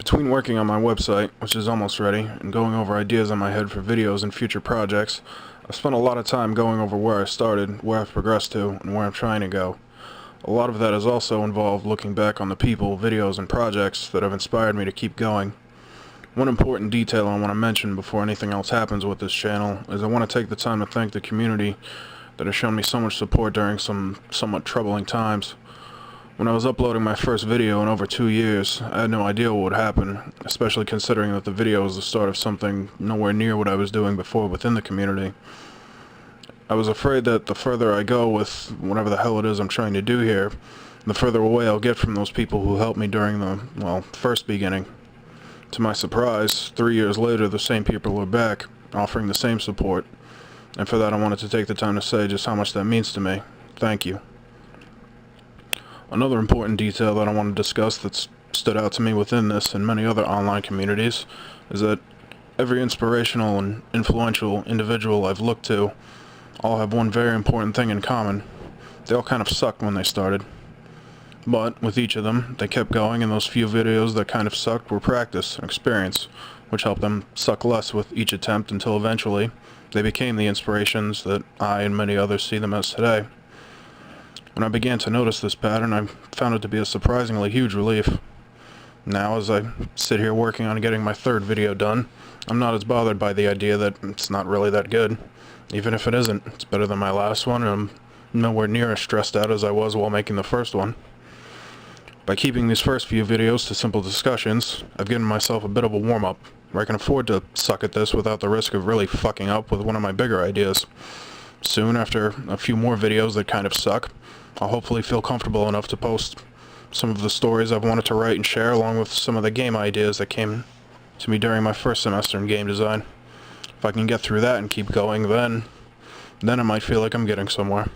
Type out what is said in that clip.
Between working on my website, which is almost ready, and going over ideas in my head for videos and future projects, I've spent a lot of time going over where I started, where I've progressed to, and where I'm trying to go. A lot of that has also involved looking back on the people, videos, and projects that have inspired me to keep going. One important detail I want to mention before anything else happens with this channel is I want to take the time to thank the community that has shown me so much support during some somewhat troubling times. When I was uploading my first video in over 2 years, I had no idea what would happen, especially considering that the video was the start of something nowhere near what I was doing before within the community. I was afraid that the further I go with whatever the hell it is I'm trying to do here, the further away I'll get from those people who helped me during the, first beginning. To my surprise, 3 years later, the same people are back, offering the same support, and for that I wanted to take the time to say just how much that means to me. Thank you. Another important detail that I want to discuss that's stood out to me within this and many other online communities is that every inspirational and influential individual I've looked to all have one very important thing in common. They all kind of sucked when they started. But with each of them, they kept going, and those few videos that kind of sucked were practice and experience, which helped them suck less with each attempt until eventually they became the inspirations that I and many others see them as today. When I began to notice this pattern, I found it to be a surprisingly huge relief. Now, as I sit here working on getting my third video done, I'm not as bothered by the idea that it's not really that good. Even if it isn't, it's better than my last one, and I'm nowhere near as stressed out as I was while making the first one. By keeping these first few videos to simple discussions, I've given myself a bit of a warm-up, where I can afford to suck at this without the risk of really fucking up with one of my bigger ideas. Soon, after a few more videos that kind of suck, I'll hopefully feel comfortable enough to post some of the stories I've wanted to write and share, along with some of the game ideas that came to me during my first semester in game design. If I can get through that and keep going, then I might feel like I'm getting somewhere.